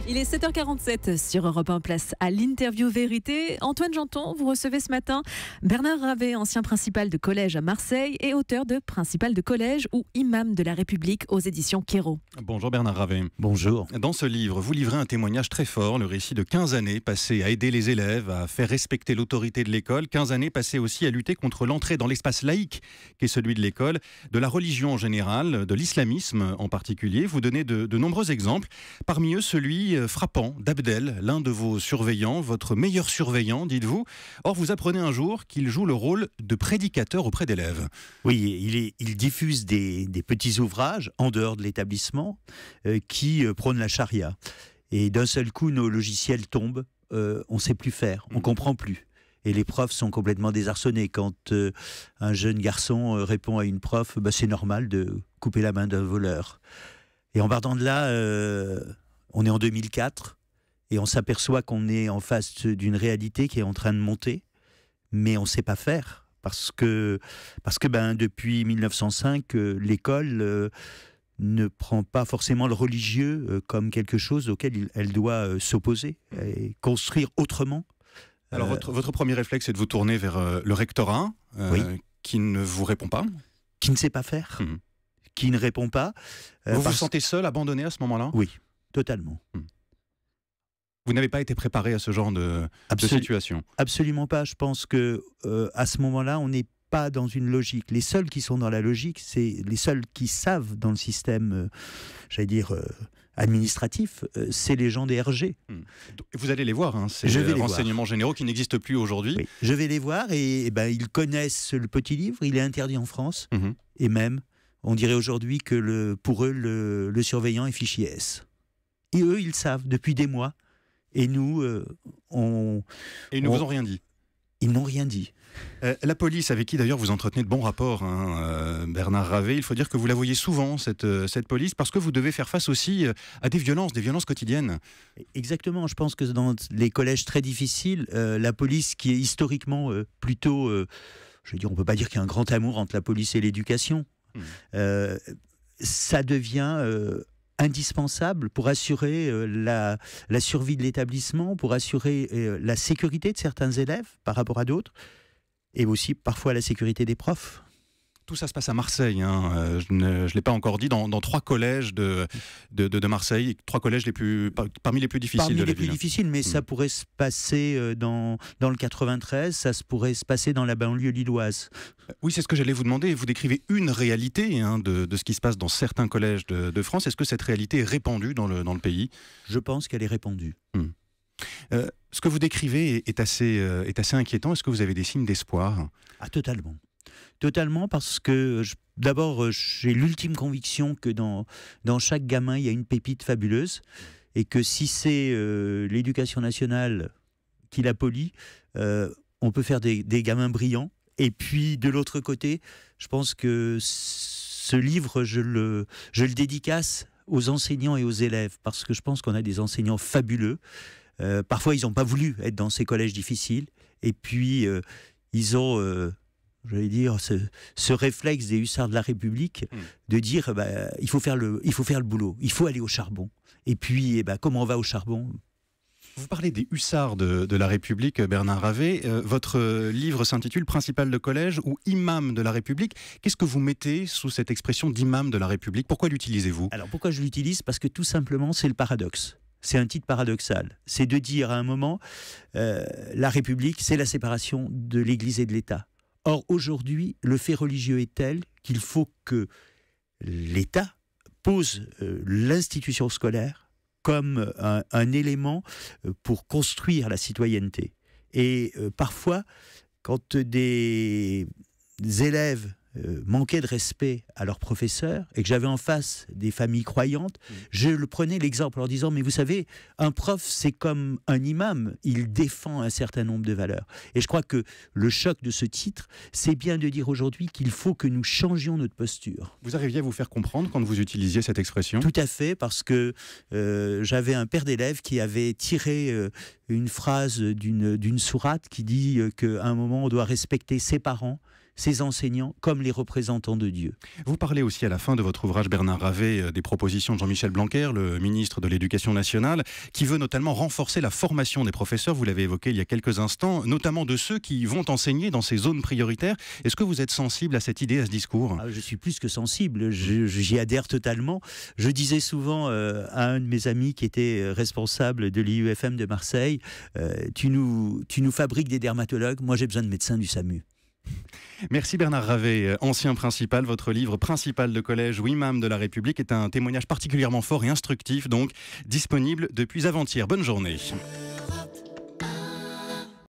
Il est 7h47 sur Europe 1, place à l'interview vérité. Antoine Janton, vous recevez ce matin Bernard Ravet, ancien principal de collège à Marseille et auteur de Principal de collège ou Imam de la République aux éditions Quéro. Bonjour Bernard Ravet. Bonjour. Dans ce livre, vous livrez un témoignage très fort, le récit de 15 années passées à aider les élèves, à faire respecter l'autorité de l'école, 15 années passées aussi à lutter contre l'entrée dans l'espace laïque qui est celui de l'école, de la religion en général, de l'islamisme en particulier. Vous donnez de nombreux exemples, parmi eux celui frappant d'Abdel, l'un de vos surveillants, votre meilleur surveillant, dites-vous. Or, vous apprenez un jour qu'il joue le rôle de prédicateur auprès d'élèves. Oui, il diffuse des petits ouvrages en dehors de l'établissement qui prônent la charia. Et d'un seul coup, nos logiciels tombent, on ne sait plus faire, on ne comprend plus. Et les profs sont complètement désarçonnés. Quand un jeune garçon répond à une prof, c'est normal de couper la main d'un voleur. Et en partant de là, on est en 2004 et on s'aperçoit qu'on est en face d'une réalité qui est en train de monter, mais on ne sait pas faire. Parce que depuis 1905, l'école ne prend pas forcément le religieux comme quelque chose auquel elle doit s'opposer et construire autrement. Alors votre premier réflexe, c'est de vous tourner vers le rectorat, oui. Qui ne vous répond pas. Qui ne sait pas faire, qui ne répond pas. Vous vous sentez seul, abandonné à ce moment-là ? Oui, totalement. Vous n'avez pas été préparé à ce genre de situation ? Absolument pas. Je pense que à ce moment-là, on n'est pas dans une logique. Les seuls qui sont dans la logique, c'est les seuls qui savent dans le système, administratif, c'est les gens des RG. Vous allez les voir, hein, ces renseignements généraux qui n'existent plus aujourd'hui. Oui, je vais les voir et ils connaissent le petit livre, il est interdit en France. Et même, on dirait aujourd'hui que pour eux, le surveillant est fichier S. Et eux, ils savent depuis des mois. Et nous, ils ne vous ont rien dit ? Ils n'ont rien dit. La police, avec qui d'ailleurs vous entretenez de bons rapports, Bernard Ravet, il faut dire que vous la voyez souvent, cette police, parce que vous devez faire face aussi à des violences quotidiennes. Exactement, je pense que dans les collèges très difficiles, la police qui est historiquement plutôt, on ne peut pas dire qu'il y a un grand amour entre la police et l'éducation, ça devient indispensable pour assurer la survie de l'établissement, pour assurer la sécurité de certains élèves par rapport à d'autres, et aussi parfois la sécurité des profs. Tout ça se passe à Marseille, je ne l'ai pas encore dit, dans 3 collèges de Marseille, 3 collèges parmi les plus difficiles de la ville. Parmi les plus difficiles, mais ça pourrait se passer dans le 93, ça se pourrait se passer dans la banlieue lilloise. Oui, c'est ce que j'allais vous demander. Vous décrivez une réalité de ce qui se passe dans certains collèges de France. Est-ce que cette réalité est répandue dans le pays ? Je pense qu'elle est répandue. Ce que vous décrivez est assez inquiétant. Est-ce que vous avez des signes d'espoir ? Totalement. Totalement, parce que d'abord, j'ai l'ultime conviction que dans chaque gamin, il y a une pépite fabuleuse, et que si c'est l'éducation nationale qui la polie, on peut faire des gamins brillants. Et puis, de l'autre côté, je pense que ce livre, je le dédicace aux enseignants et aux élèves, parce que je pense qu'on a des enseignants fabuleux. Parfois, ils n'ont pas voulu être dans ces collèges difficiles, et puis ils ont... ce réflexe des hussards de la République de dire il faut faire le boulot, il faut aller au charbon. Et puis, comment on va au charbon ? Vous parlez des hussards de la République, Bernard Ravet. Votre livre s'intitule Principal de collège ou Imam de la République. Qu'est-ce que vous mettez sous cette expression d'imam de la République ? Pourquoi l'utilisez-vous ? Alors, pourquoi je l'utilise ? Parce que tout simplement, c'est le paradoxe. C'est un titre paradoxal. C'est de dire à un moment, la République, c'est la séparation de l'Église et de l'État. Or, aujourd'hui, le fait religieux est tel qu'il faut que l'État pose l'institution scolaire comme un élément pour construire la citoyenneté. Et parfois, quand des élèves manquaient de respect à leurs professeurs et que j'avais en face des familles croyantes, je le prenais l'exemple en leur disant « Mais vous savez, un prof, c'est comme un imam, il défend un certain nombre de valeurs. » Et je crois que le choc de ce titre, c'est bien de dire aujourd'hui qu'il faut que nous changions notre posture. Vous arriviez à vous faire comprendre quand vous utilisiez cette expression ? Tout à fait, parce que j'avais un père d'élève qui avait tiré une phrase d'une sourate qui dit qu'à un moment, on doit respecter ses parents, ces enseignants comme les représentants de Dieu. Vous parlez aussi à la fin de votre ouvrage, Bernard Ravet, des propositions de Jean-Michel Blanquer, le ministre de l'Éducation nationale, qui veut notamment renforcer la formation des professeurs, vous l'avez évoqué il y a quelques instants, notamment de ceux qui vont enseigner dans ces zones prioritaires. Est-ce que vous êtes sensible à cette idée, à ce discours ? Je suis plus que sensible, j'y adhère totalement. Je disais souvent à un de mes amis qui était responsable de l'IUFM de Marseille, tu nous fabriques des dermatologues, moi j'ai besoin de médecins du SAMU. Merci Bernard Ravet, ancien principal. Votre livre Principal de collège ou imam de la République est un témoignage particulièrement fort et instructif, donc disponible depuis avant-hier. Bonne journée.